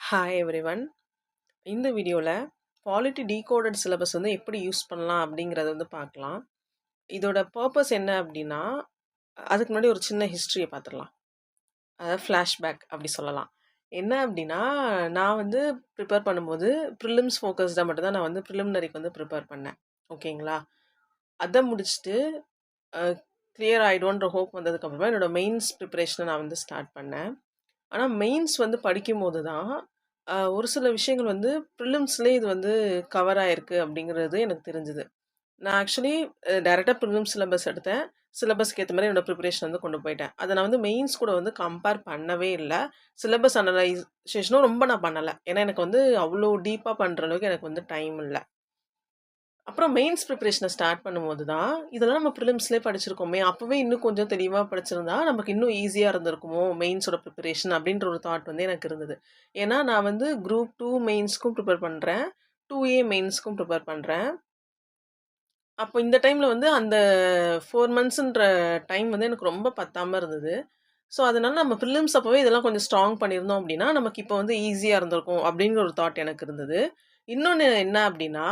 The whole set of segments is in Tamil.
Hi everyone. இந்த வீடியோவில் பாலிட்டி டீகோடட் சிலபஸ் வந்து எப்படி யூஸ் பண்ணலாம் அப்படிங்கிறத வந்து பார்க்கலாம். இதோட பர்பஸ் என்ன அப்படின்னா, அதுக்கு முன்னாடி ஒரு சின்ன ஹிஸ்ட்ரியை பார்த்துடலாம். அதாவது ஃப்ளாஷ்பேக் அப்படி சொல்லலாம். என்ன அப்படின்னா, நான் வந்து ப்ரிப்பேர் பண்ணும்போது ப்ரிலிம்ஸ் ஃபோக்கஸ்டாக மட்டும் தான் நான் வந்து ப்ரிலிமினரிக்கு வந்து ப்ரிப்பேர் பண்ணேன். ஓகேங்களா? அதை முடிச்சுட்டு கிளியர் ஆகிடும்ன்ற ஹோப் வந்ததுக்கப்புறமா என்னோடய மெயின்ஸ் ப்ரிப்பரேஷனை நான் வந்து ஸ்டார்ட் பண்ணேன். ஆனால் மெயின்ஸ் வந்து படிக்கும்போது தான் ஒரு சில விஷயங்கள் வந்து ப்ரிலிம்ஸ்லேயே இது வந்து கவர் ஆயிருக்கு அப்படிங்கிறது எனக்கு தெரிஞ்சுது. நான் ஆக்சுவலி டைரெக்டாக ப்ரிலிம்ஸ் சிலபஸ் எடுத்தேன். சிலபஸ்க்கு ஏற்ற மாதிரி என்னோட ப்ரிப்பரேஷன் வந்து கொண்டு போயிட்டேன். அதை நான் வந்து மெயின்ஸ் கூட வந்து கம்பேர் பண்ணவே இல்லை. சிலபஸ் அனலைசேஷனும் ரொம்ப நான் பண்ணலை. ஏன்னா எனக்கு வந்து அவ்வளோ டீப்பாக பண்ணுற அளவுக்கு எனக்கு வந்து டைம் இல்லை. அப்புறம் மெயின்ஸ் ப்ரிப்பரேஷனை ஸ்டார்ட் பண்ணும்போது தான் இதெல்லாம் நம்ம ப்ரிலிம்ஸ்லேயே படிச்சிருக்கோமே, அப்போவே இன்னும் கொஞ்சம் தெளிவாக படிச்சிருந்தா நமக்கு இன்னும் ஈஸியாக இருந்திருக்குமோ மெயின்ஸோட ப்ரிப்பரேஷன் அப்படின்ற ஒரு தாட் வந்து எனக்கு இருந்தது. ஏன்னா நான் வந்து குரூப் 2 மெயின்ஸ்க்கும் ப்ரிப்பேர் பண்ணுறேன், 2A மெயின்ஸ்க்கும் ப்ரிப்பேர் பண்ணுறேன். அப்போ இந்த டைமில் வந்து அந்த 4 மந்த்ஸுன்ற டைம் வந்து எனக்கு ரொம்ப பத்தாமல் இருந்தது. ஸோ அதனால நம்ம ப்ரிலிம்ஸ் அப்போவே இதெல்லாம் கொஞ்சம் ஸ்ட்ராங் பண்ணியிருந்தோம் அப்படின்னா நமக்கு இப்போ வந்து ஈஸியாக இருந்திருக்கும் அப்படிங்கிற ஒரு தாட் எனக்கு இருந்தது. இன்னொன்று என்ன அப்படின்னா,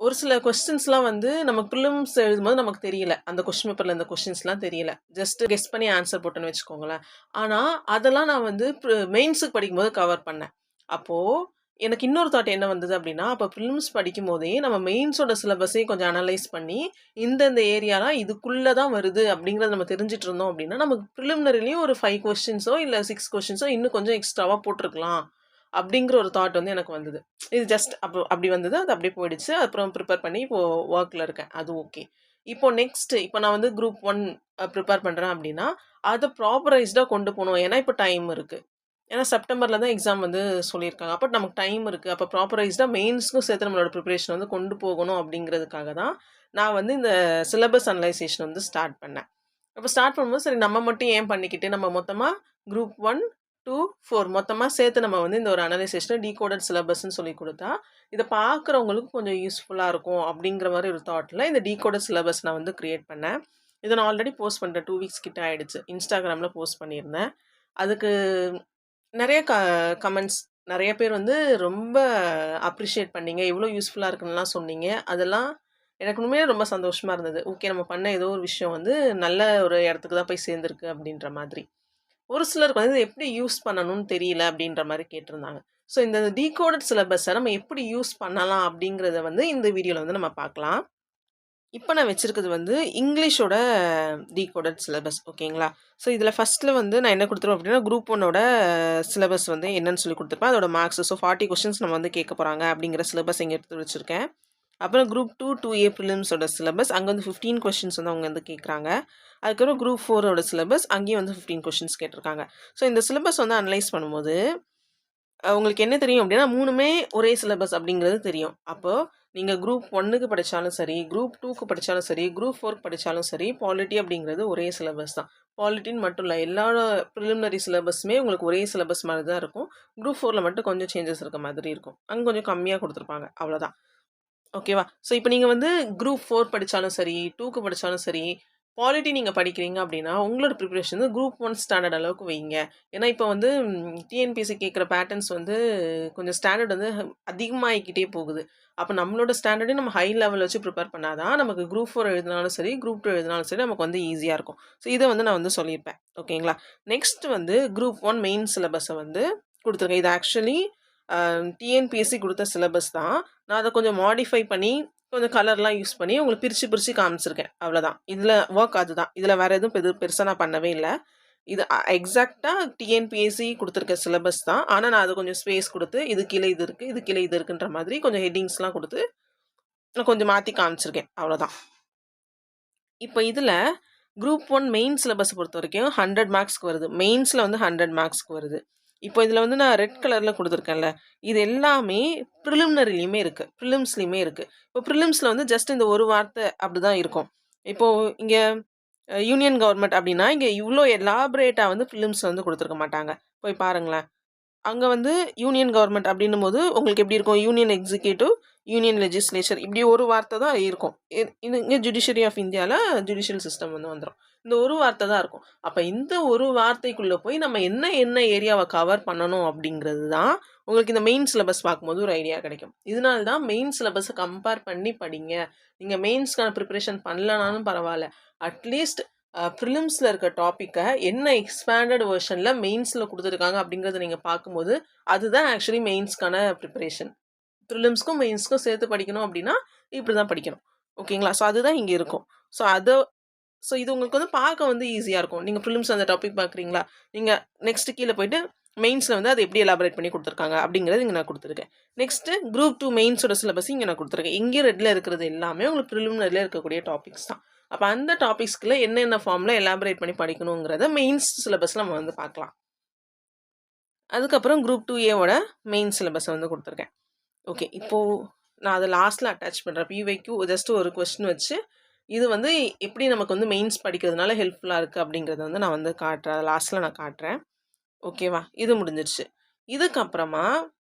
ஒரு சில கொஸ்டின்ஸ்லாம் வந்து நம்ம ப்ரிலிம்ஸ் எழுதும்போது நமக்கு தெரியல. அந்த கொஸ்டின் பேப்பரில் இந்த கொஸ்டின்ஸ்லாம் தெரியல. ஜஸ்ட் கெஸ் பண்ணி ஆன்சர் போட்டேன்னு வச்சுக்கோங்களேன். ஆனால் அதெல்லாம் நான் வந்து மெயின்ஸுக்கு படிக்கும்போது கவர் பண்ணேன். அப்போது எனக்கு இன்னொரு தாட் என்ன வந்தது அப்படின்னா, அப்போ ப்ரிலிம்ஸ் படிக்கும்போதே நம்ம மெயின்ஸோட சிலபஸையும் கொஞ்சம் அனலைஸ் பண்ணி இந்தந்த ஏரியாலாம் இதுக்குள்ளே தான் வருது அப்படிங்கிறத நம்ம தெரிஞ்சுட்டு இருந்தோம் அப்படின்னா, நமக்கு ப்ரிலிமினரிலையும் ஒரு 5 கொஸ்டின்ஸோ இல்லை 6 கொஸ்டின்ஸோ இன்னும் கொஞ்சம் எக்ஸ்ட்ராவாக போட்டிருக்கலாம் அப்படிங்கிற ஒரு தாட் வந்து எனக்கு வந்தது. இது ஜஸ்ட் அப்படி வந்தது. அது அப்படியே போயிடுச்சு. அப்புறம் ப்ரிப்பேர் பண்ணி இப்போது ஒர்க்கில் இருக்கேன். அது ஓகே. இப்போ நான் வந்து குரூப் 1 ப்ரிப்பேர் பண்ணுறேன் அப்படின்னா, அதை ப்ராப்பரைஸ்டாக கொண்டு போகணும். ஏன்னா இப்போ டைம் இருக்குது. ஏன்னா செப்டம்பரில் தான் எக்ஸாம் வந்து சொல்லியிருக்காங்க. அப்போ நமக்கு டைம் இருக்குது. அப்போ ப்ராப்பரைஸ்டாக மெயின்ஸ்க்கும் சேர்த்து நம்மளோட ப்ரிப்பரேஷன் வந்து கொண்டு போகணும் அப்படிங்கிறதுக்காக தான் நான் வந்து இந்த சிலபஸ் அனலைசேஷன் வந்து ஸ்டார்ட் பண்ணேன். அப்போ ஸ்டார்ட் பண்ணும்போது சரி நம்ம மட்டும் ஏன் பண்ணிக்கிட்டு நம்ம மொத்தமாக குரூப் 1, 2, 4 மொத்தமாக சேர்த்து நம்ம வந்து இந்த ஒரு அனலைசேஷனை டீகோடட் சிலபஸ்ன்னு சொல்லி கொடுத்தா இதை பார்க்குறவங்களுக்கு கொஞ்சம் யூஸ்ஃபுல்லாக இருக்கும் அப்படிங்கிற மாதிரி ஒரு தாட்டில் இந்த டீகோடட் சிலபஸ் நான் வந்து க்ரியேட் பண்ணேன். இதை நான் ஆல்ரெடி போஸ்ட் பண்ணுறேன். 2 வீக்ஸ் கிட்ட ஆகிடுச்சு. இன்ஸ்டாகிராமில் போஸ்ட் பண்ணியிருந்தேன். அதுக்கு நிறைய கமெண்ட்ஸ் நிறைய பேர் வந்து ரொம்ப அப்ரிஷியேட் பண்ணீங்க. எவ்வளோ யூஸ்ஃபுல்லாக இருக்குன்னுலாம் சொன்னீங்க. அதெல்லாம் எனக்கு உண்மையிலே ரொம்ப சந்தோஷமாக இருந்தது. ஓகே, நம்ம பண்ண ஏதோ ஒரு விஷயம் வந்து நல்ல ஒரு இடத்துக்கு தான் போய் சேர்ந்துருக்கு அப்படின்ற மாதிரி. ஒரு சிலருக்கு வந்து எப்படி யூஸ் பண்ணணும்னு தெரியல அப்படின்ற மாதிரி கேட்டிருந்தாங்க. ஸோ இந்த டீகோடட் சிலபஸை நம்ம எப்படி யூஸ் பண்ணலாம் அப்படிங்கிறத வந்து இந்த வீடியோவில் வந்து நம்ம பார்க்கலாம். இப்போ நான் வச்சுருக்கிறது வந்து இங்கிலீஷோட டீகோடட் சிலபஸ். ஓகேங்களா? ஸோ இதில் ஃபஸ்ட்டில் வந்து நான் என்ன கொடுத்துருவேன் அப்படின்னா, குரூப் 1ஓட சிலபஸ் வந்து என்னன்னு சொல்லி கொடுத்துருப்பேன். அதோட மார்க்ஸ். ஸோ 40 கொஸ்டின்ஸ் நம்ம வந்து கேட்க போகிறாங்க அப்படிங்கிற சிலபஸ் இங்கே எடுத்து வச்சுருக்கேன். அப்புறம் குரூப் 2, 2A ப்ரிலிம்ஸோட சிலபஸ். அங்கே வந்து 15 கொஸ்டின்ஸ் வந்து அவங்க வந்து கேட்குறாங்க. அதுக்கப்புறம் குரூப் 4ஓட சிலபஸ். அங்கேயும் வந்து 15 கொஸ்டின்ஸ் கேட்டிருக்காங்க. ஸோ இந்த சிலபஸ் வந்து அனலைஸ் பண்ணும்போது உங்களுக்கு என்ன தெரியும் அப்படின்னா, 3மே ஒரே சிலபஸ் அப்படிங்கிறது தெரியும். அப்போது நீங்கள் குரூப் 1க்கு படித்தாலும் சரி, குரூப் 2க்கு படித்தாலும் சரி, குரூப் 4க்கு படித்தாலும் சரி, பாலிட்டி அப்படிங்கிறது ஒரே சிலபஸ் தான். பாலிட்டின்னு மட்டும் இல்லை, எல்லா ப்ரிலிமினரி சிலபஸுமே உங்களுக்கு ஒரே சிலபஸ் மாதிரி தான் இருக்கும். குரூப் 4ல் மட்டும் கொஞ்சம் சேஞ்சஸ் இருக்க மாதிரி இருக்கும். அங்கே கொஞ்சம் கம்மியாக கொடுத்துருப்பாங்க, அவ்வளோதான். ஓகேவா? ஸோ இப்போ நீங்கள் வந்து குரூப் 4 படித்தாலும் சரி, 2க்கு படித்தாலும் சரி, பாலிட்டி நீங்கள் படிக்கிறீங்க அப்படின்னா உங்களோட ப்ரிப்பரேஷன் வந்து குரூப் 1 ஸ்டாண்டர்ட் அளவுக்கு வைங்க. ஏன்னா இப்போ வந்து டிஎன்பிஎஸ்சி கேட்குற பேட்டர்ன்ஸ் வந்து கொஞ்சம் ஸ்டாண்டர்ட் வந்து அதிகமாகிக்கிட்டே போகுது. அப்போ நம்மளோட ஸ்டாண்டர்டையும் நம்ம ஹை லெவல் வச்சு ப்ரிப்பேர் பண்ணாதான் நமக்கு குரூப் 4 எழுதினாலும் சரி, குரூப் 2 எழுதினாலும் சரி நமக்கு வந்து ஈஸியாக இருக்கும். ஸோ இதை வந்து நான் வந்து சொல்லியிருப்பேன். ஓகேங்களா? நெக்ஸ்ட் வந்து குரூப் 1 மெயின் சிலபஸை வந்து கொடுத்துருக்கேன். இது ஆக்சுவலி டிஎன்பிஎஸ்சி கொடுத்த சிலபஸ் தான். நான் அதை கொஞ்சம் மாடிஃபை பண்ணி கொஞ்சம் கலர்லாம் யூஸ் பண்ணி உங்களுக்கு பிரித்து காமிச்சிருக்கேன். அவ்வளோதான். இதில் ஒர்க் அதுதான். இதில் வேறு எதுவும் பெருசாக நான் பண்ணவே இல்லை. இது எக்ஸாக்டாக டிஎன்பிஎஸ்சி கொடுத்துருக்க சிலபஸ் தான். ஆனால் நான் அதை கொஞ்சம் ஸ்பேஸ் கொடுத்து இது கீழே இது இருக்குது, இது கீழே இது இருக்குன்ற மாதிரி கொஞ்சம் ஹெட்டிங்ஸ்லாம் கொடுத்து நான் கொஞ்சம் மாற்றி காமிச்சிருக்கேன். அவ்வளோதான். இப்போ இதில் குரூப் 1 மெயின் சிலபஸை பொறுத்த வரைக்கும் 100 மார்க்ஸ்க்கு வருது. மெயின்ஸில் வந்து 100 மார்க்ஸ்க்கு வருது. இப்போ இதில் வந்து நான் ரெட் கலரில் கொடுத்துருக்கேன்ல, இது எல்லாமே ப்ரிலிமினரிலையுமே இருக்குது, ப்ரிலிம்ஸ்லையுமே இருக்குது. இப்போ ப்ரிலிம்ஸில் வந்து ஜஸ்ட் இந்த ஒரு வார்த்தை அப்படி தான் இருக்கும். இப்போது இங்கே யூனியன் கவர்மெண்ட் அப்படின்னா இங்கே இவ்வளோ எலாபரேட்டாக வந்து ப்ரிலிம்ஸில் வந்து கொடுத்துருக்க மாட்டாங்க. போய் பாருங்களேன். அங்கே வந்து யூனியன் கவர்மெண்ட் அப்படின்னும் போது உங்களுக்கு எப்படி இருக்கும்? யூனியன் எக்ஸிக்யூட்டிவ், யூனியன் லெஜிஸ்லேச்சர், இப்படி ஒரு வார்த்தை தான் இருக்கும். இங்கே ஜுடிஷியரி ஆஃப் இந்தியாவில் ஜுடிஷியல் சிஸ்டம் வந்து வந்துடும். இந்த ஒரு வார்த்தை தான் இருக்கும். அப்போ இந்த ஒரு வார்த்தைக்குள்ளே போய் நம்ம என்ன என்ன ஏரியாவை கவர் பண்ணணும் அப்படிங்கிறது தான் உங்களுக்கு இந்த மெயின் சிலபஸ் பார்க்கும்போது ஒரு ஐடியா கிடைக்கும். இதனால தான் மெயின் சிலபஸை கம்பேர் பண்ணி படிங்க. நீங்கள் மெயின்ஸ்க்கான ப்ரிப்பரேஷன் பண்ணலனாலும் பரவாயில்ல, அட்லீஸ்ட் ப்ரிலிம்ஸில் இருக்க டாப்பிக்கை என்ன எக்ஸ்பேண்டட் வெர்ஷனில் மெயின்ஸில் கொடுத்துருக்காங்க அப்படிங்கிறத நீங்கள் பார்க்கும்போது அதுதான் ஆக்சுவலி மெயின்ஸ்க்கான ப்ரிப்பரேஷன். ப்ரிலிம்ஸ்க்கும் மெயின்ஸ்க்கும் சேர்த்து படிக்கணும் அப்படின்னா இப்படி தான் படிக்கணும். ஓகேங்களா? ஸோ அதுதான் இங்கே இருக்கும். ஸோ இது உங்களுக்கு வந்து பார்க்க வந்து ஈஸியாக இருக்கும். நீங்கள் ப்ரிலிம்ஸ் அந்த டாபிக் பார்க்குறீங்களா, நீங்கள் நெக்ஸ்ட்டு கீழே போயிட்டு மெயின்ஸில் வந்து அதை எப்படி எலாபரேட் பண்ணி கொடுத்துருக்காங்க அப்படிங்கிறது இங்கே நான் கொடுத்துருக்கேன். நெக்ஸ்ட்டு குரூப் 2 மெயின்ஸோட சிலபஸ் இங்கே நான் கொடுத்துருக்கேன். இங்கே ரெட்டில் இருக்கிறது எல்லாமே உங்களுக்கு ப்ரிலிமினரியில் இருக்கக்கூடிய டாபிக்ஸ் தான். அப்போ அந்த டாபிக்ஸ்க்குள்ள என்னென்ன ஃபார்மில் எலாபரேட் பண்ணி படிக்கணுங்கிறத மெயின்ஸ் சிலபஸில் நம்ம வந்து பார்க்கலாம். அதுக்கப்புறம் குரூப் 2A மெயின் சிலபஸை வந்து கொடுத்துருக்கேன். ஓகே, இப்போது நான் அதை லாஸ்ட்டில் அட்டாச் பண்ணுறேன். பிவைக்கு ஜஸ்ட் ஒரு கொஸ்டின் வச்சு இது வந்து எப்படி நமக்கு வந்து மெயின்ஸ் படிக்கிறதுனால ஹெல்ப்ஃபுல்லாக இருக்குது அப்படிங்கிறத வந்து நான் வந்து காட்டுறேன். லாஸ்ட்டில் நான் காட்டுறேன். ஓகேவா? இது முடிஞ்சிருச்சு. இதுக்கப்புறமா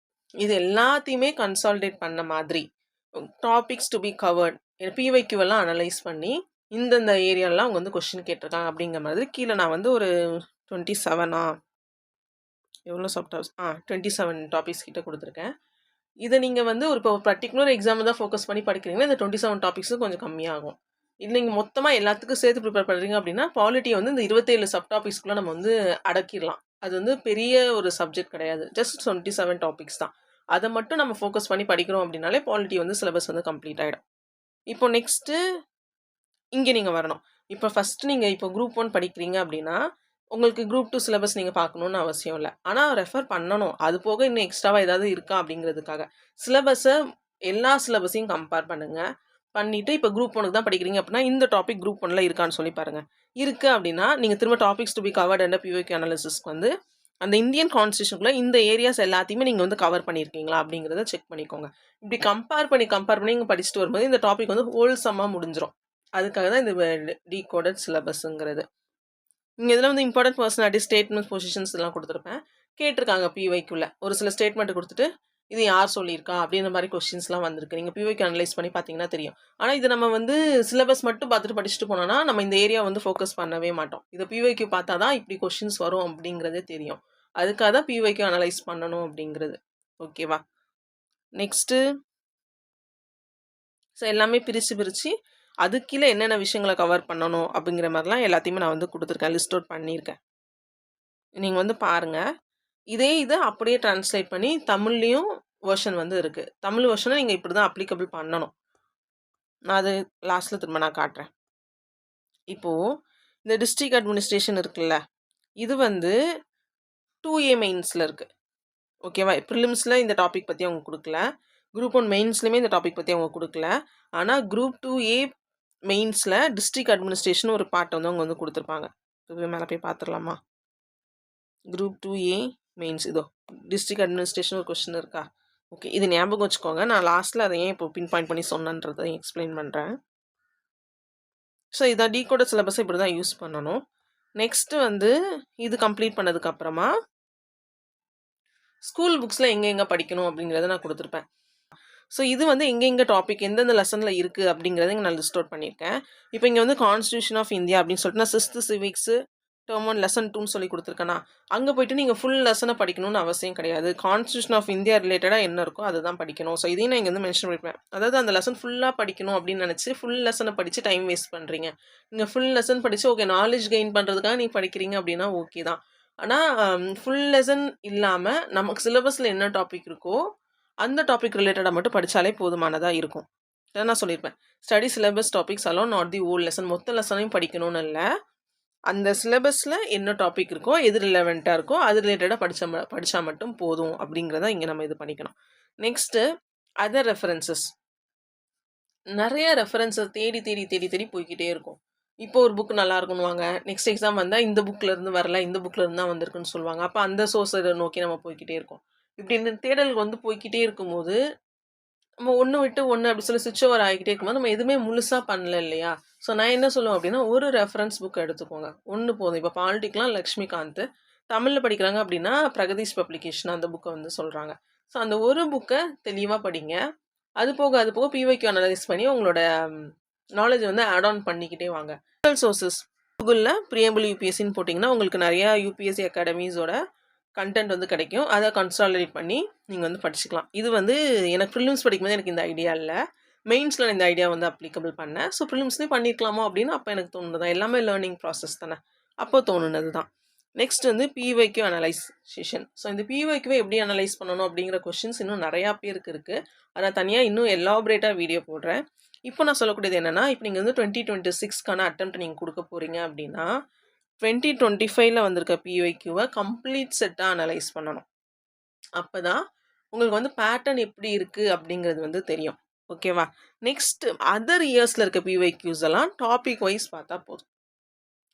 இது எல்லாத்தையுமே கன்சால்டேட் பண்ண மாதிரி டாபிக்ஸ் டு பி கவர்ட், பிவைக்யூவெல்லாம் அனலைஸ் பண்ணி இந்தந்த ஏரியாலாம் அவங்க வந்து கொஸ்டின் கேட்டிருக்காங்க அப்படிங்கிற மாதிரி கீழே நான் வந்து ஒரு 27 எவ்வளோ சப்டாப்ஸ் 27 டாபிக்ஸ் கிட்ட கொடுத்துருக்கேன். இதை நீங்கள் வந்து ஒரு இப்போ பர்டிகுலர் எக்ஸாம் தான் ஃபோக்கஸ் பண்ணி படிக்கிறீங்கன்னா இந்த 27 டாபிக்ஸும் கொஞ்சம் கம்மியாகும். இல்லை நீங்கள் மொத்தமாக எல்லாத்துக்கும் சேர்த்து ப்ரிப்பேர் பண்ணுறீங்க அப்படின்னா பாலிட்டியை வந்து இந்த 27 சப்டாபிக்ஸ்க்குள்ளே நம்ம வந்து அடக்கிடலாம். அது வந்து பெரிய ஒரு சப்ஜெக்ட் கிடையாது, ஜஸ்ட் 27 டாபிக்ஸ் தான். அதை மட்டும் நம்ம ஃபோக்கஸ் பண்ணி படிக்கிறோம் அப்படின்னாலே பாலிட்டி வந்து சிலபஸ் வந்து கம்ப்ளீட் ஆகிடும். இப்போ நெக்ஸ்ட்டு இங்கே நீங்கள் வரணும். இப்போ ஃபஸ்ட்டு நீங்கள் இப்போ குரூப் 1 படிக்கிறீங்க அப்படின்னா உங்களுக்கு குரூப் 2 சிலபஸ் நீங்கள் பார்க்கணுன்னு அவசியம் இல்லை, ஆனால் ரெஃபர் பண்ணணும். அது போக இன்னும் எக்ஸ்ட்ராவாக ஏதாவது இருக்கா அப்படிங்கிறதுக்காக சிலபஸை எல்லா சிலபஸையும் கம்பேர் பண்ணுங்கள். பண்ணிவிட்டு இப்போ குரூப் 1 தான் படிக்கிறீங்க அப்படின்னா இந்த டாபிக் குரூப் 1ல் இருக்கான்னு சொல்லி பாருங்கள். இருக்குது அப்படின்னா நீங்கள் திரும்ப topics to be covered and PYQ அனாலிசிஸ்க்கு வந்து அந்த இந்தியன் கான்ஸ்டியூஷனுக்குள்ளே இந்த ஏரியாஸ் எல்லாத்தையுமே நீங்கள் வந்து கவர் பண்ணியிருக்கீங்களா அப்படிங்கிறத செக் பண்ணிக்கோங்க. இப்படி கம்பேர் பண்ணி நீங்கள் படிச்சுட்டு வரும்போது இந்த டாபிக் வந்து ஹோல்சமாக முடிஞ்சிடும். அதுக்காக தான் இந்த டீகோடட் சிலபஸ்ங்கிறது. இங்கே இதில் வந்து இம்பார்ட்டன்ட் பர்சனாலிட்டி, ஸ்டேட்மெண்ட், பொசிஷன்ஸ் எல்லாம் கொடுத்துருப்பேன். கேட்டிருக்காங்க பிவைக்குள்ள ஒரு சில ஸ்டேட்மெண்ட் கொடுத்துட்டு இது யார் சொல்லியிருக்கா அப்படின்ற மாதிரி கொஸ்டின்ஸ்லாம் வந்திருக்கு. நீங்கள் பிவைக்கு அனலைஸ் பண்ணி பார்த்தீங்கன்னா தெரியும். ஆனால் இது நம்ம வந்து சிலபஸ் மட்டும் பார்த்துட்டு படிச்சுட்டு போனோம்னா நம்ம இந்த ஏரியா வந்து ஃபோக்கஸ் பண்ணவே மாட்டோம். இதை பிவைக்கு பார்த்தா தான் இப்படி கொஸ்டின்ஸ் வரும் அப்படிங்கிறதே தெரியும். அதுக்காக தான் பிவைக்கு அனலைஸ் பண்ணணும் அப்படிங்கிறது. ஓகேவா? நெக்ஸ்ட்டு ஸோ எல்லாமே பிரித்து அது கீழே என்னென்ன விஷயங்களை கவர் பண்ணணும் அப்படிங்கிற மாதிரிலாம் எல்லாத்தையுமே நான் வந்து கொடுத்துருக்கேன், லிஸ்ட் அவுட் பண்ணியிருக்கேன். நீங்கள் வந்து பாருங்கள். இதை அப்படியே ட்ரான்ஸ்லேட் பண்ணி தமிழ்லேயும் வெர்ஷன் வந்து இருக்குது. தமிழ் வெர்ஷனை நீங்கள் இப்படி தான் அப்ளிகபிள் பண்ணணும். நான் அது லாஸ்ட்டில் திரும்ப நான் காட்டுறேன். இப்போது இந்த டிஸ்ட்ரிக்ட் அட்மினிஸ்ட்ரேஷன் இருக்குல்ல, இது வந்து 2A மெயின்ஸில் இருக்குது. ஓகேவா? ப்ரிலிம்ஸில் இந்த டாபிக் பற்றி அவங்க கொடுக்கல, குரூப் 1 மெயின்ஸ்லையுமே இந்த டாபிக் பற்றி அவங்க கொடுக்கல. ஆனால் குரூப் 2A மெயின்ஸில் டிஸ்ட்ரிக்ட் அட்மினிஸ்ட்ரேஷன் ஒரு பார்ட் வந்து அவங்க வந்து கொடுத்துருப்பாங்க. மேலே போய் பார்த்துடலாமா? குரூப் 2A மெயின்ஸ் இதோ டிஸ்ட்ரிக்ட் அட்மினிஸ்ட்ரேஷன் ஒரு கொஸ்டின் இருக்கா? ஓகே, இது ஞாபகம் வச்சுக்கோங்க. நான் லாஸ்ட்டில் அதை ஏன் இப்போ பின் பாயிண்ட் பண்ணி சொன்னன்றதை எக்ஸ்பிளைன் பண்ணுறேன். ஸோ இதான் டீகோடட் சிலபஸை இப்படி தான் யூஸ் பண்ணணும். நெக்ஸ்ட்டு வந்து இது கம்ப்ளீட் பண்ணதுக்கப்புறமா ஸ்கூல் புக்ஸில் எங்கே படிக்கணும் அப்படிங்கிறத நான் கொடுத்துருப்பேன். ஸோ இது வந்து எங்கெங்கே டாபிக் எந்தெந்த லெசனில் இருக்குது அப்படிங்கிறத இங்கே நான் லிஸ்ட் அவுட் பண்ணியிருக்கேன். இப்போ இங்கே வந்து கான்ஸ்டியூஷன் ஆஃப் இந்தியா அப்படின்னு சொல்லிட்டு நான் 6th சிவிக்ஸு டேர்ம் 1 லெசன் 2ன்னு சொல்லி கொடுத்துருக்கேன்னா அங்கே போய்ட்டு நீங்கள் ஃபுல் லெசனை படிக்கணும்னு அவசியம் கிடையாது. கான்ஸ்டியூஷன் ஆஃப் இந்தியா ரிலேட்டடாக என்ன இருக்கோ அதை தான் படிக்கணும். ஸோ இதையும் நான் இங்கே வந்து மென்ஷன் பண்ணிப்பேன். அதாவது அந்த லெசன் ஃபுல்லாக படிக்கணும் அப்படின்னு நினச்சி ஃபுல் லெசனை படித்து டைம் வேஸ்ட் பண்ணுறீங்க. நீங்கள் ஃபுல் லெசன் படித்து ஓகே நாலேஜ் கெயின் பண்ணுறதுக்காக நீங்கள் படிக்கிறீங்க அப்படின்னா ஓகே தான். ஆனால் ஃபுல் லெசன் இல்லாமல் நமக்கு சிலபஸில் என்ன டாபிக் இருக்கோ அந்த டாபிக் ரிலேட்டடாக மட்டும் படித்தாலே போதுமானதாக இருக்கும். இதை நான் சொல்லியிருப்பேன். Study syllabus topics alone not the old lesson. மொத்த லெசனையும் படிக்கணும்னு இல்லை, அந்த சிலபஸில் என்ன டாபிக் இருக்கோ எது ரிலவெண்ட்டாக இருக்கோ அது ரிலேட்டடாக படித்தா மட்டும் போதும் அப்படிங்கிறத இங்கே நம்ம இது பண்ணிக்கணும். Next other references. நிறைய ரெஃபரன்ஸஸ் தேடி போய்கிட்டே இருக்கும். இப்போ ஒரு புக் நல்லா இருக்குன்னுவாங்க, நெக்ஸ்ட் எக்ஸாம் வந்தால் இந்த புக்கிலேருந்து வரல இந்த புக்கிலேருந்து தான் வந்திருக்குன்னு சொல்லுவாங்க. அப்போ அந்த சோர்ஸை நோக்கி நம்ம போய்கிட்டே இருக்கோம். இப்படி இந்த தேடலுக்கு வந்து போய்கிட்டே இருக்கும்போது நம்ம ஒன்று விட்டு ஒன்று அப்படி சொல்லி சுவிட்ச் ஓவர் ஆகிக்கிட்டே இருக்கும்போது நம்ம எதுவுமே முழுசாக பண்ணல இல்லையா? ஸோ நான் என்ன சொல்லுவேன் அப்படின்னா ஒரு ரெஃபரன்ஸ் புக் எடுத்துக்கோங்க, ஒன்று போதும். இப்போ பாலிட்டிக்லாம் லக்ஷ்மிகாந்த், தமிழில் படிக்கிறாங்க அப்படின்னா பிரகதீஷ் பப்ளிகேஷன் அந்த புக்கை வந்து சொல்கிறாங்க. ஸோ அந்த ஒரு புக்கை தெளிவாக படிங்க. அது போக பிவைக்யூ அனலைஸ் பண்ணி உங்களோட நாலேஜ் வந்து ஆட் ஆன் பண்ணிக்கிட்டே வாங்க. சோர்சஸ் கூகுளில் ப்ரியாம்பிள் யூபிஎஸ்சின்னு போட்டிங்கன்னா உங்களுக்கு நிறையா யூபிஎஸ்சி அகாடமிஸோட கண்டென்ட் வந்து கிடைக்கும். அதை கன்சாலிடேட் பண்ணி நீங்கள் வந்து படிச்சுக்கலாம். இது வந்து எனக்கு ப்ரிலிம்ஸ் படிக்கும்போது எனக்கு இந்த ஐடியா இல்லை. மெயின்ஸில் நான் இந்த ஐடியா வந்து அப்ளிகபிள் பண்ணேன். ஸோ ப்ரிலிம்ஸ்லேயும் பண்ணியிருக்கலாமோ அப்படின்னு அப்போ எனக்கு தோணுது தான். எல்லாமே லேர்னிங் ப்ராசஸ் தானே. அப்போ தோணுனது தான். நெக்ஸ்ட் வந்து பிஒய்க்யூ அனலைசேஷன். ஸோ இந்த பிஒய்க்யூவை எப்படி அனலைஸ் பண்ணணும் அப்படிங்கிற கொஷின்ஸ் இன்னும் நிறையா பேருக்கு இருக்குது. அதை தனியாக இன்னும் எலாபரேட்டாக வீடியோ போடுறேன். இப்போ நான் சொல்லக்கூடியது என்னென்னா, இப்போ நீங்கள் வந்து 2026க்கான அட்டெம்ப்ட் நீங்கள் கொடுக்க போகிறீங்க அப்படின்னா 2025ல் வந்திருக்க பிஒய்க்யூவை கம்ப்ளீட் செட்டாக அனலைஸ் பண்ணணும். அப்போ தான் உங்களுக்கு வந்து பேட்டர்ன் எப்படி இருக்குது அப்படிங்கிறது வந்து தெரியும். ஓகேவா? நெக்ஸ்ட் அதர் இயர்ஸில் இருக்க பிஒய்க்யூஸ் எல்லாம் டாபிக் வைஸ் பார்த்தா போதும்.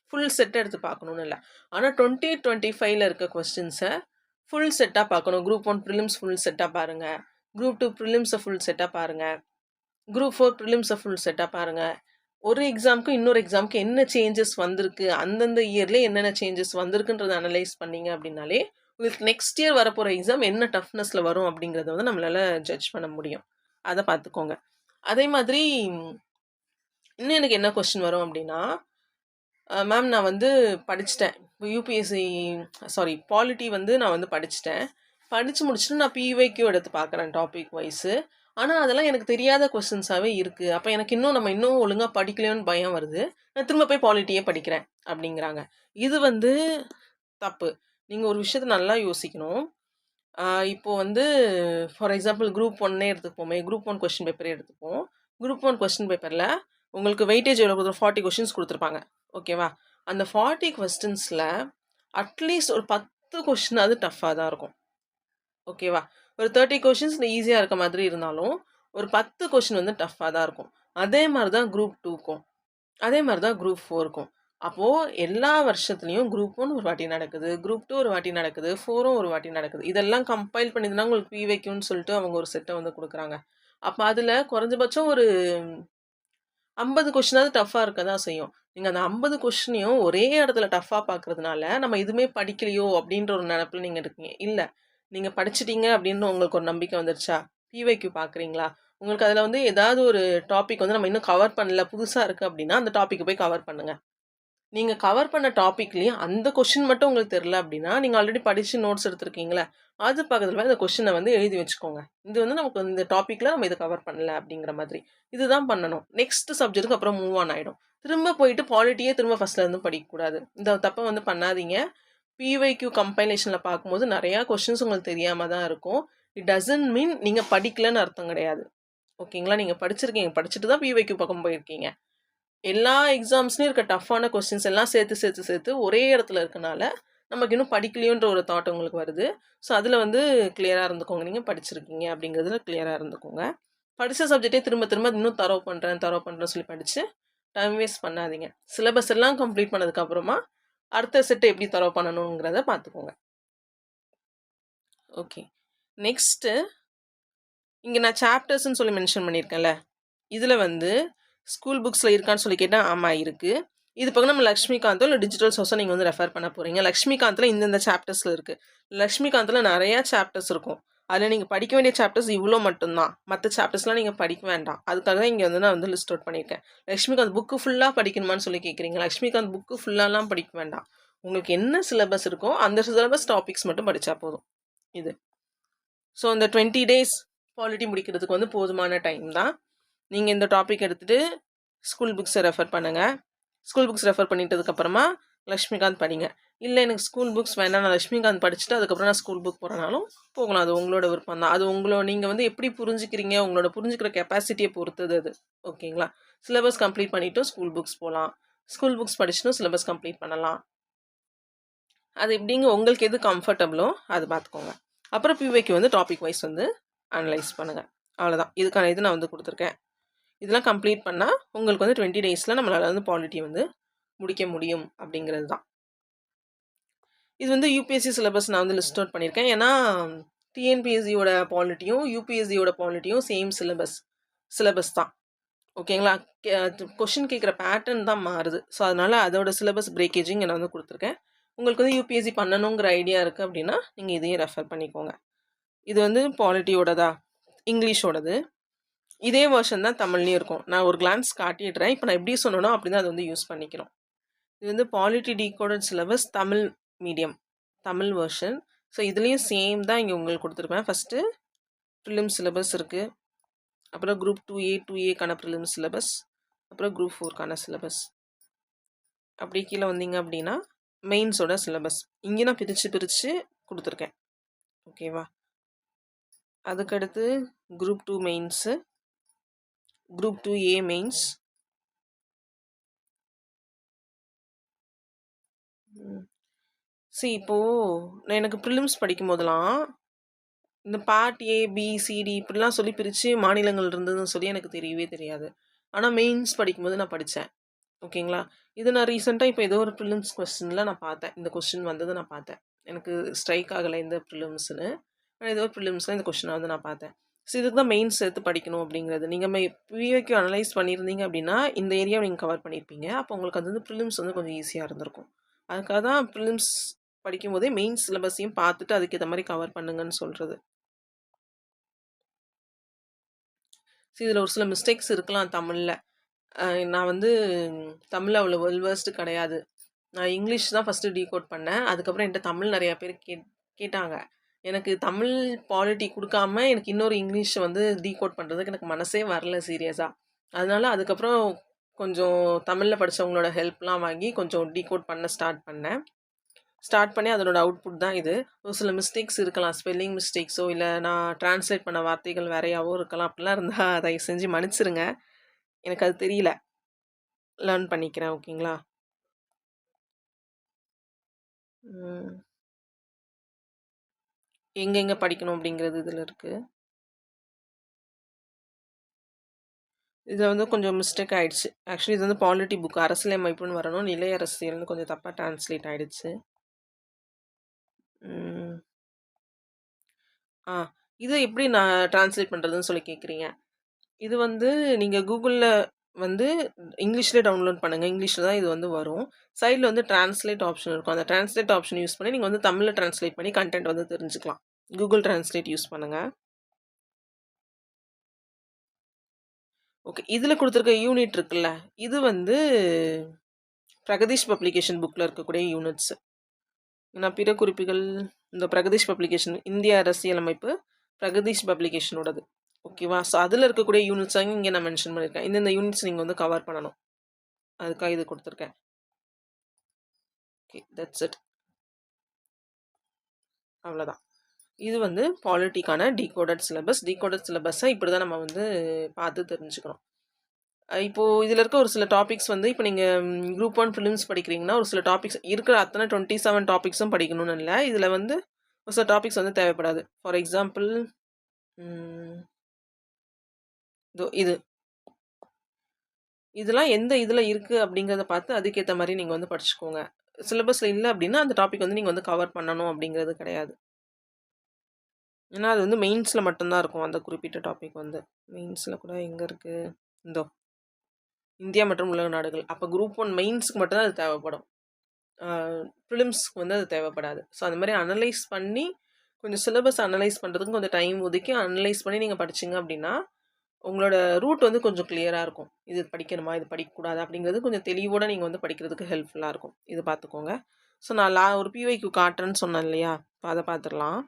ஃபுல் செட் எடுத்து பார்க்கணுன்னு இல்லை. ஆனால் 2025ல் இருக்க கொஸ்டின்ஸை ஃபுல் செட்டாக பார்க்கணும். குரூப் 1 ப்ரிலிம்ஸ் ஃபுல் செட்டாக பாருங்கள். குரூப் 2 ப்ரிலிம்ஸை ஃபுல் செட்டாக பாருங்கள். குரூப் 4 ப்ரிலிம்ஸை ஃபுல் செட்டாக பாருங்கள். ஒரு எக்ஸாமுக்கு இன்னொரு எக்ஸாமுக்கு என்ன சேஞ்சஸ் வந்திருக்கு, அந்தந்த இயர்லேயே என்னென்ன சேஞ்சஸ் வந்திருக்குன்றதை அனலைஸ் பண்ணிங்க அப்படின்னாலே உங்களுக்கு நெக்ஸ்ட் இயர் வரப்போகிற எக்ஸாம் என்ன டஃப்னஸில் வரும் அப்படிங்கிறத வந்து நம்மளால் ஜட்ஜ் பண்ண முடியும். அதை பார்த்துக்கோங்க. அதே மாதிரி இன்னும் எனக்கு என்ன கொஸ்டின் வரும் அப்படின்னா, மேம் நான் வந்து படிச்சுட்டேன், யூபிஎஸ்சி பாலிட்டி வந்து நான் வந்து படிச்சுட்டேன், படித்து முடிச்சுட்டு நான் பிஒய்க்யூ எடுத்து பார்க்குறேன் டாபிக் வைஸு. ஆனால் அதெல்லாம் எனக்கு தெரியாத கொஸ்டின்ஸாகவே இருக்குது. அப்போ எனக்கு நம்ம இன்னும் ஒழுங்காக படிக்கலையோன்னு பயம் வருது. நான் திரும்ப போய் பாலிட்டியே படிக்கிறேன் அப்படிங்கிறாங்க. இது வந்து தப்பு. நீங்கள் ஒரு விஷயத்தை நல்லா யோசிக்கணும். இப்போது வந்து ஃபார் எக்ஸாம்பிள் குரூப் 1 எடுத்துப்போமே, குரூப் 1 கொஸ்டின் பேப்பரே எடுத்துப்போம். குரூப் 1 கொஸ்டின் பேப்பரில் உங்களுக்கு வெயிட்டேஜ் எவ்வளோ கொடுத்துரும், 40 கொஸ்டின்ஸ் கொடுத்துருப்பாங்க. ஓகேவா? அந்த 40 கொஸ்டின்ஸில் அட்லீஸ்ட் ஒரு 10 கொஸ்டின் அது டஃப்பாக தான் இருக்கும். ஓகேவா? ஒரு 30 கொஷின்ஸ் ஈஸியாக இருக்க மாதிரி இருந்தாலும் ஒரு 10 கொஷின் வந்து டஃப்பாக தான் இருக்கும். அதே மாதிரி தான் குரூப் 2க்கும், அதே மாதிரி தான் குரூப் 4க்கும். அப்போது எல்லா வருஷத்துலேயும் குரூப் 1 ஒரு வாட்டி நடக்குது, குரூப் 2 ஒரு வாட்டி நடக்குது, 4ம் ஒரு வாட்டி நடக்குது. இதெல்லாம் கம்பைல் பண்ணிதுன்னா உங்களுக்கு பிஒய்க்யூன்னு சொல்லிட்டு அவங்க ஒரு செட்டை வந்து கொடுக்குறாங்க. அப்போ அதில் குறைஞ்சபட்சம் ஒரு 50 கொஷினாவது டஃப்பாக இருக்க தான் செய்யும். நீங்கள் அந்த 50 கொஷினையும் ஒரே இடத்துல டஃப்பாக பார்க்குறதுனால நம்ம எதுவுமே படிக்கலையோ அப்படின்ற ஒரு நினப்பில் நீங்கள் இருக்கீங்க. இல்லை, நீங்கள் படிச்சிட்டீங்க அப்படின்னு உங்களுக்கு ஒரு நம்பிக்கை வந்துருச்சா, பிஒய்க்யூ பார்க்குறீங்களா, உங்களுக்கு அதில் வந்து ஏதாவது ஒரு டாபிக் வந்து நம்ம இன்னும் கவர் பண்ணல, புதுசாக இருக்குது அப்படின்னா அந்த டாப்பிக்கை போய் கவர் பண்ணுங்கள். நீங்கள் கவர் பண்ண டாப்பிக்லேயும் அந்த கொஷின் மட்டும் உங்களுக்கு தெரில அப்படின்னா நீங்கள் ஆல்ரெடி படித்து நோட்ஸ் எடுத்துருக்கீங்களா, அது பக்கத்தில் இந்த கொஷினை வந்து எழுதி வச்சுக்கோங்க. இது வந்து நமக்கு இந்த டாப்பிக்கில் நம்ம இதை கவர் பண்ணல அப்படிங்கிற மாதிரி இதுதான் பண்ணணும். நெக்ஸ்ட் சப்ஜெக்ட்டுக்கு அப்புறம் மூவ் ஆன் ஆகிடும். திரும்ப போயிட்டு பாலிட்டியே திரும்ப ஃபஸ்ட்லேருந்து படிக்கக்கூடாது. இந்த தப்பை வந்து பண்ணாதீங்க. பிஒய்க்யூ கம்பைலேஷனில் பார்க்கும்போது நிறையா கொஷின்ஸ் உங்களுக்கு தெரியாமல் தான் இருக்கும். இட் டசன்ட் மீன் நீங்கள் படிக்கலன்னு அர்த்தம் கிடையாது. ஓகேங்களா? நீங்கள் படிச்சிருக்கீங்க, படிச்சுட்டு தான் பிஒய்க்யூ பக்கம் போயிருக்கீங்க. எல்லா எக்ஸாம்ஸ்லையும் இருக்க டஃப்பான கொஸ்டின்ஸ் எல்லாம் சேர்த்து ஒரே இடத்துல இருக்கனால நமக்கு இன்னும் படிக்கலையோன்ற ஒரு தாட் உங்களுக்கு வருது. ஸோ அதில் வந்து கிளியராக இருந்துக்கோங்க. நீங்கள் படிச்சிருக்கீங்க அப்படிங்கிறதுல கிளியராக இருந்துக்கோங்க. படித்த சப்ஜெக்டே திரும்ப இன்னும் தரவு பண்ணுறேன்னு சொல்லி படித்து டைம் வேஸ்ட் பண்ணாதீங்க. சிலபஸ் எல்லாம் கம்ப்ளீட் பண்ணதுக்கப்புறமா அடுத்த செட்டை எப்படி தரவு பண்ணணுங்கிறத பார்த்துக்கோங்க. ஓகே, நெக்ஸ்ட்டு இங்கே நான் சாப்டர்ஸ்ன்னு சொல்லி மென்ஷன் பண்ணியிருக்கேன்ல, இதில் வந்து ஸ்கூல் புக்ஸில் இருக்கான்னு சொல்லி கேட்டால் ஆமாம் இருக்குது. இது பக்கம் நம்ம லக்ஷ்மிகாந்தோ இல்லை டிஜிட்டல் சோர்ஸை நீங்கள் வந்து ரெஃபர் பண்ண போகிறீங்க. லக்ஷ்மிகாந்தில் இந்தந்த சாப்டர்ஸில் இருக்குது. லக்ஷ்மிகாந்தில் நிறையா சாப்டர்ஸ் இருக்கும். அதில் நீங்கள் படிக்க வேண்டிய சாப்டர்ஸ் இவ்வளோ மட்டும்தான். மற்ற சாப்டர்ஸ்லாம் நீங்கள் படிக்க வேண்டாம். அதுக்காக தான் இங்கே வந்து நான் வந்து லிஸ்ட் அவுட் பண்ணியிருக்கேன். லக்ஷ்மிகாந்த் புக்கு ஃபுல்லாக படிக்கணுமான்னு சொல்லி கேட்குறீங்க. லக்ஷ்மிகாந்த் புக்கு ஃபுல்லாலாம் படிக்க வேண்டாம். உங்களுக்கு என்ன சிலபஸ் இருக்கோ அந்த சிலபஸ் டாபிக்ஸ் மட்டும் படித்தா போதும். இது ஸோ இந்த 20 days பாலிட்டி முடிக்கிறதுக்கு வந்து போதுமான டைம் தான். நீங்கள் இந்த டாபிக் எடுத்துகிட்டு ஸ்கூல் புக்ஸை ரெஃபர் பண்ணுங்கள். ஸ்கூல் புக்ஸ் ரெஃபர் பண்ணிட்டதுக்கப்புறமா லக்ஷ்மிகாந்த் படிங்க. இல்லை எனக்கு ஸ்கூல் புக்ஸ் வேணாம், நான் லக்ஷ்மிகாந்த் படிச்சுட்டு அதுக்கப்புறம் நான் ஸ்கூல் புக் போகிறனாலும் போகலாம். அது உங்களோட விருப்பம் தான். அது நீங்கள் வந்து எப்படி புரிஞ்சுக்கிறீங்க, உங்களோட புரிஞ்சுக்கிற கெப்பாசிட்டியை பொறுத்தது அது. ஓகேங்களா? சிலபஸ் கம்ப்ளீட் பண்ணிவிட்டும் ஸ்கூல் புக்ஸ் போகலாம், ஸ்கூல் புக்ஸ் படிச்சுட்டும் சிலபஸ் கம்ப்ளீட் பண்ணலாம். அது எப்படிங்க உங்களுக்கு எது கம்ஃபர்டபுளோ அது பார்த்துக்கோங்க. அப்புறம் பிஒய்க்யூ வந்து டாபிக் வைஸ் வந்து அனலைஸ் பண்ணுங்கள். அவ்வளோதான். இதுக்கான இது நான் வந்து கொடுத்துருக்கேன். இதெல்லாம் கம்ப்ளீட் பண்ணால் உங்களுக்கு வந்து 20 daysல நம்மளால் வந்து பாலிட்டி வந்து முடிக்க முடியும் அப்படிங்கிறது தான். இது வந்து யூபிஎஸ்சி சிலபஸ் நான் வந்து லிஸ்ட் அவுட் பண்ணியிருக்கேன். ஏன்னா டிஎன்பிஎஸ்சியோட பாலிட்டியும் யூபிஎஸ்சியோட பாலிட்டியும் சேம் சிலபஸ் தான். ஓகேங்களா? கொஷின் கேட்குற பேட்டர்ன் தான் மாறுது. ஸோ அதனால் அதோட சிலபஸ் பிரேக்கேஜிங் நான் வந்து கொடுத்துருக்கேன். உங்களுக்கு வந்து யூபிஎஸ்சி பண்ணணுங்கிற ஐடியா இருக்குது அப்படின்னா நீங்கள் இதையும் ரெஃபர் பண்ணிக்கோங்க. இது வந்து பாலிட்டியோடதா, இங்கிலீஷோடது. இதே வெர்ஷன் தான் தமிழ்லையும் இருக்கும். நான் ஒரு கிளான்ஸ் காட்டிடுறேன். இப்போ நான் எப்படி சொன்னனோ அப்படி தான் அதை வந்து யூஸ் பண்ணிக்கிறோம். இது வந்து polity decoded syllabus Tamil medium, Tamil version. So இதுலேயும் சேம் தான் இங்கே உங்களுக்கு கொடுத்துருப்பேன். ஃபஸ்ட்டு ப்ரிலிம் சிலபஸ் இருக்குது, அப்புறம் குரூப் 2A 2Aக்கான ப்ரிலிம் சிலபஸ், அப்புறம் குரூப் 4க்கான சிலபஸ். அப்படி கீழே வந்தீங்க அப்படின்னா மெயின்ஸோட சிலபஸ் இங்கே நான் பிரித்து கொடுத்துருக்கேன். ஓகேவா? அதுக்கடுத்து group 2 mains, group 2A mains, இப்போது எனக்கு ப்ரிலிம்ஸ் படிக்கும் போதெல்லாம் இந்த பார்ட் ஏ பி சிடி இப்படிலாம் சொல்லி பிரித்து மாநிலங்கள் இருந்ததுன்னு சொல்லி எனக்கு தெரியவே தெரியாது. ஆனால் மெயின்ஸ் படிக்கும்போது நான் படித்தேன். ஓகேங்களா? இது நான் ரீசெண்டாக இப்போ ஏதோ ஒரு ப்ரிலிம்ஸ் கொஸ்டினில் நான் பார்த்தேன். இந்த கொஸ்டின் வந்தது நான் பார்த்தேன். எனக்கு ஸ்ட்ரைக் ஆகலை இந்த ப்ரிலிம்ஸ்னு. ஆனால் ஏதோ ஒரு ப்ரிலிம்ஸில் இந்த கொஸ்டினை வந்து நான் பார்த்தேன். ஸோ இதுக்கு தான் மெயின்ஸ் சேர்த்து படிக்கணும் அப்படிங்கிறது. நீங்கள் பிஓக்கு அனலைஸ் பண்ணியிருந்தீங்க அப்படின்னா இந்த ஏரியாவை நீங்கள் கவர் பண்ணியிருப்பீங்க. அப்போ உங்களுக்கு அது வந்து ப்ரிலிம்ஸ் வந்து கொஞ்சம் ஈஸியாக இருந்திருக்கும். அதுக்காக தான் ப்ரிலிம்ஸ் படிக்கும்போதே மெயின்ஸ் சிலபஸையும் பார்த்துட்டு அதுக்கேற்ற மாதிரி கவர் பண்ணுங்கன்னு சொல்கிறது. ஸோ இதில் ஒரு சில மிஸ்டேக்ஸ் இருக்கலாம் தமிழில். நான் வந்து தமிழ் அவ்வளோ வெல்வர்ஸ்டு கிடையாது. நான் இங்கிலீஷ் தான் ஃபஸ்ட்டு டீகோட் பண்ணேன். அதுக்கப்புறம் என்கிட்ட தமிழ் நிறையா பேர் கேட்டாங்க. எனக்கு தமிழ் பாலிட்டி கொடுக்காம எனக்கு இன்னொரு இங்கிலீஷ் வந்து டீகோட் பண்ணுறதுக்கு எனக்கு மனசே வரல சீரியஸாக. அதனால அதுக்கப்புறம் கொஞ்சம் தமிழில் படித்தவங்களோட ஹெல்ப்லாம் வாங்கி கொஞ்சம் டீகோட் பண்ண ஸ்டார்ட் பண்ணி அதனோட அவுட்புட் தான் இது. ஒரு சில மிஸ்டேக்ஸ் இருக்கலாம், ஸ்பெல்லிங் மிஸ்டேக்ஸோ இல்லை நான் ட்ரான்ஸ்லேட் பண்ண வார்த்தைகள் வேறையாவோ இருக்கலாம். அப்படிலாம் இருந்தால் தயவு செஞ்சு மன்னிச்சிருங்க. எனக்கு அது தெரியல, லேர்ன் பண்ணிக்கிறேன். ஓகேங்களா? எங்கெங்கே படிக்கணும் அப்படிங்கிறது இதில் இருக்குது. இதில் வந்து கொஞ்சம் மிஸ்டேக் ஆகிடுச்சு. ஆக்சுவலி இது வந்து பாலிட்டி புக், அரசியலமைப்புன்னு வரணும், நிலை அரசியல்னு கொஞ்சம் தப்பாக ட்ரான்ஸ்லேட் ஆகிடுச்சு. இது எப்படி நான் ட்ரான்ஸ்லேட் பண்ணுறதுன்னு சொல்லி கேட்குறீங்க. இது வந்து நீங்கள் கூகுளில் வந்து இங்கிலீஷ்லேயே டவுன்லோட் பண்ணுங்கள். இங்கிலீஷில் தான் இது வந்து வரும். சைடில் வந்து ட்ரான்ஸ்லேட் ஆப்ஷன் இருக்கும். அந்த ட்ரான்ஸ்லேட் ஆப்ஷன் யூஸ் பண்ணி நீங்கள் வந்து தமிழில் ட்ரான்ஸ்லேட் பண்ணி கண்டென்ட் வந்து தெரிஞ்சுக்கலாம். கூகுள் ட்ரான்ஸ்லேட் யூஸ் பண்ணுங்கள். ஓகே, இதில் கொடுத்துருக்க யூனிட் இருக்குல்ல, இது வந்து பிரகதீஷ் பப்ளிகேஷன் புக்கில் இருக்கக்கூடிய யூனிட்ஸு. நான் பிற குறிப்புகள் இந்த பிரகதீஷ் பப்ளிகேஷன், இந்திய அரசியலமைப்பு பிரகதீஷ் பப்ளிகேஷனோடது. ஓகேவா? ஸோ அதில் இருக்கக்கூடிய யூனிட்ஸ் இங்கே நான் மென்ஷன் பண்ணியிருக்கேன். இந்த யூனிட்ஸ் நீங்கள் வந்து கவர் பண்ணணும். அதுக்காக இது கொடுத்துருக்கேன். Okay, that's it. அவ்வளோதான். இது வந்து பாலிட்டிக்கான டீகோடட் சிலபஸ். டீகோடட் சிலபஸை இப்படி தான் நம்ம வந்து பார்த்து தெரிஞ்சுக்கணும். இப்போது இதில் இருக்க ஒரு சில டாபிக்ஸ் வந்து இப்போ நீங்கள் குரூப் 1 ப்ரிலிம்ஸ் படிக்கிறீங்கன்னா ஒரு சில டாபிக்ஸ் இருக்கிற அத்தனை 27 டாபிக்ஸும் படிக்கணும்னு இல்லை. இதில் வந்து ஒரு சில டாபிக்ஸ் வந்து தேவைப்படாது. ஃபார் எக்ஸாம்பிள் இதெல்லாம் எந்த இதில் இருக்குது அப்படிங்கிறத பார்த்து அதுக்கேற்ற மாதிரி நீங்கள் வந்து படிச்சுக்கோங்க. சிலபஸில் இல்லை அப்படின்னா அந்த டாபிக் வந்து நீங்கள் வந்து கவர் பண்ணணும் அப்படிங்கிறது கிடையாது. ஏன்னா அது வந்து மெயின்ஸில் மட்டும்தான் இருக்கும். அந்த குறிப்பிட்ட டாபிக் வந்து மெயின்ஸில் கூட எங்கே இருக்குது, இந்தியா மற்றும் உலக நாடுகள். அப்போ குரூப் 1 மெயின்ஸுக்கு மட்டும்தான் அது தேவைப்படும். ப்ரிலிம்ஸ்க்கு வந்து அது தேவைப்படாது. ஸோ அந்த மாதிரி அனலைஸ் பண்ணி கொஞ்சம் சிலபஸ் அனலைஸ் பண்ணுறதுக்கு கொஞ்சம் டைம் ஒதுக்கி அனலைஸ் பண்ணி நீங்கள் படிச்சிங்க அப்படின்னா உங்களோட ரூட் வந்து கொஞ்சம் கிளியராக இருக்கும். இது படிக்கணுமா, இது படிக்கக்கூடாது அப்படிங்கிறது கொஞ்சம் தெளிவோடு நீங்கள் வந்து படிக்கிறதுக்கு ஹெல்ப்ஃபுல்லாக இருக்கும். இது பார்த்துக்கோங்க. ஸோ நான் ஒரு பிஒய்க்கு காட்டுறேன்னு சொன்னேன் இல்லையா, இப்போ அதை பார்த்துடலாம்.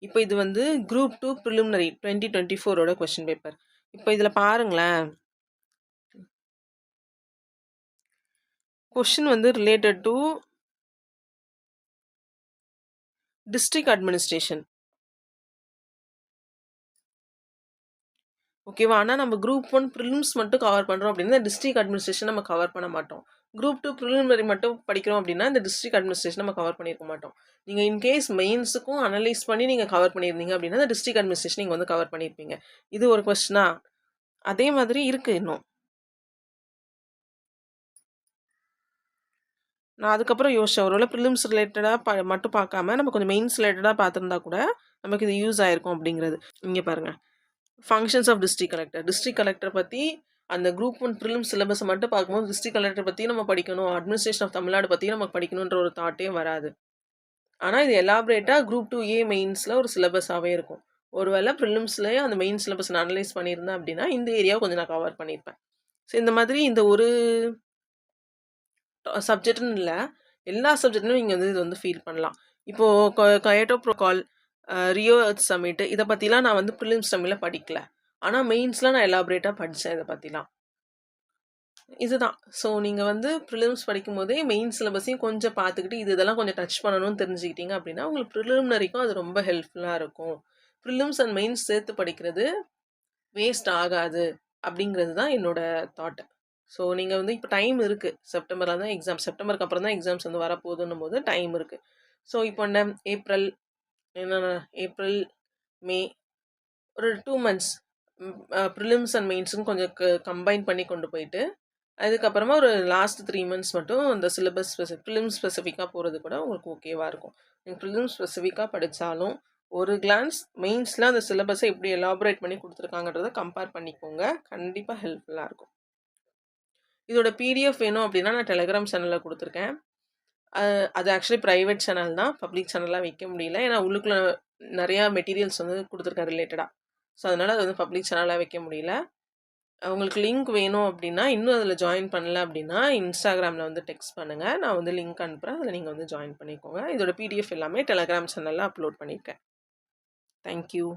இப்போ இது வந்து குரூப் 2 ப்ரிலிமினரி 2024ஓட கொஸ்டின் பேப்பர். இப்போ இதில் பாருங்களேன், கொஸ்டின் வந்து ரிலேட்டட் டு டிஸ்ட்ரிக்ட் அட்மினிஸ்ட்ரேஷன். ஓகேவா? ஆனால் நம்ம குரூப் 1 ப்ரிலிம்ஸ் மட்டும் கவர் பண்ணுறோம் அப்படின்னா டிஸ்ட்ரிக்ட் அட்மினிஸ்ட்ரேஷன் நம்ம கவர் பண்ண மாட்டோம். குரூப் 2 ப்ரிலிமினரி மட்டும் படிக்கிறோம் அப்படின்னா இந்த டிஸ்ட்ரிக்ட் அட்மினிஸ்ட்ரேஷன் நம்ம கவர் பண்ணியிருக்க மாட்டோம். நீங்கள் இன்கேஸ் மெயின்ஸுக்கும் அனலைஸ் பண்ணி நீங்கள் கவர் பண்ணியிருந்தீங்க அப்படின்னா இந்த டிஸ்ட்ரிக்ட் அட்மினிஸ்ட்ரேஷன் நீங்கள் வந்து கவர் பண்ணியிருப்பீங்க. இது ஒரு கொஸ்டினா? அதே மாதிரி இருக்குது இன்னும். நான் அதுக்கப்புறம் யோசிச்சேன், ஒருவேளை ப்ரிலிம்ஸ் ரிலேட்டடாக மட்டும் பார்க்காம நம்ம கொஞ்சம் மெயின்ஸ் ரிலேட்டடாக பார்த்துருந்தா கூட நமக்கு இது யூஸ் ஆகிருக்கும் அப்படிங்கிறது. இங்கே பாருங்கள், ஃபங்க்ஷன்ஸ் ஆஃப் டிஸ்ட்ரிக்ட் கலெக்டர் பற்றி அந்த குரூப் 1 ப்ரிலிம்ஸ் சிலபஸை மட்டும் பார்க்கும்போது டிஸ்ட்ரிக்ட் கலெக்டர் பற்றி நம்ம படிக்கணும், அட்மினிஸ்ட்ரேஷன் ஆஃப் தமிழ்நாடு பற்றி நம்ம படிக்கணுன்ற ஒரு தாட்டே வராது. ஆனால் இது எலாபரேட்டாக குரூப் 2A மெயின்ஸில் ஒரு சிலபஸாகவே இருக்கும். ஒருவேளை ப்ரிலிம்ஸ்லேயே அந்த மெயின் சிலபஸ் நான் அனலைஸ் பண்ணியிருந்தேன் அப்படின்னா இந்த ஏரியாவை கொஞ்சம் நான் கவர் பண்ணியிருப்பேன். ஸோ இந்த மாதிரி இந்த ஒரு சப்ஜெக்ட்னு இல்ல. எல்லா சப்ஜெக்ட்லயும் நீங்க வந்து இது வந்து ஃபீல் பண்ணலாம். இப்போ கயட்டோ ப்ரோகால், ரியோ எர்த் சமிட் இத பத்திலாம் நான் வந்து பிலிம்ஸ் டைம்ல படிக்கல. ஆனா மெயின்ஸ்ல நான் எலாபரேட்டா படிச்சேன் இத பத்திலாம். இதுதான். ஸோ நீங்க வந்து பிரிலிம்ஸ் படிக்கும்போதே மெயின் சிலபஸையும் கொஞ்சம் பார்த்துக்கிட்டு, இதெல்லாம் கொஞ்சம் டச் பண்ணணும்னு தெரிஞ்சுக்கிட்டீங்க அப்படின்னா, உங்களுக்கு ப்ரிலிமினரிக்கும் அது ரொம்ப ஹெல்ப்ஃபுல்லா இருக்கும். ப்ரிலிம்ஸ் அண்ட் மெயின்ஸ் சேர்த்து படிக்கிறது வேஸ்ட் ஆகாது அப்படிங்கிறது தான் என்னோட தாட். ஸோ நீங்க வந்து இப்போ டைம் இருக்கு. செப்டம்பர்ல தான் எக்ஸாம். செப்டம்பருக்கு அப்புறம் தான் எக்ஸாம்ஸ் வந்து வரப்போகுதுன்னும்போது டைம் இருக்கு. ஸோ இப்போ என்ன ஏப்ரல், என்னென்ன ஏப்ரல், மே ஒரு 2 மந்த்ஸ் ப்ரிலிம்ஸ் அண்ட் மெயின்ஸும் கொஞ்சம் கம்பைன் பண்ணி கொண்டு போயிட்டு அதுக்கப்புறமா ஒரு லாஸ்ட் 3 மந்த்ஸ் மட்டும் இந்த சிலபஸ் ப்ரிலிம்ஸ் ஸ்பெசிஃபிக்காக போகிறது கூட உங்களுக்கு ஓகேவா இருக்கும். நீங்கள் ப்ரிலிம்ஸ் ஸ்பெசிஃபிக்காக படித்தாலும் ஒரு கிளான்ஸ் மெயின்ஸில் அந்த சிலபஸை எப்படி எலாபரேட் பண்ணி கொடுத்துருக்காங்கன்றதை கம்பேர் பண்ணிக்கோங்க. கண்டிப்பாக ஹெல்ப்ஃபுல்லாக இருக்கும். இதோட பிடிஎஃப் வேணும் அப்படின்னா நான் டெலிகிராம் சேனலில் கொடுத்துருக்கேன். அது ஆக்சுவலி ப்ரைவேட் சேனல் தான், பப்ளிக் சேனலாக வைக்க முடியல. ஏன்னா உள்ளுக்குள்ள நிறையா மெட்டீரியல்ஸ் வந்து கொடுத்துருக்கேன் ரிலேட்டடாக. ஸோ அதனால் அது வந்து பப்ளிக் சேனலாக வைக்க முடியல. உங்களுக்கு லிங்க் வேணும் அப்படின்னா, இன்னும் அதில் ஜாயின் பண்ணல அப்படின்னா, இன்ஸ்டாகிராமில் வந்து டெக்ஸ்ட் பண்ணுங்கள். நான் வந்து லிங்க் அனுப்புகிறேன். அதில் நீங்கள் வந்து ஜாயின் பண்ணிக்கோங்க. இதோட பிடிஎஃப் எல்லாமே டெலகிராம் சேனலில் அப்லோட் பண்ணியிருக்கேன். தேங்க்யூ.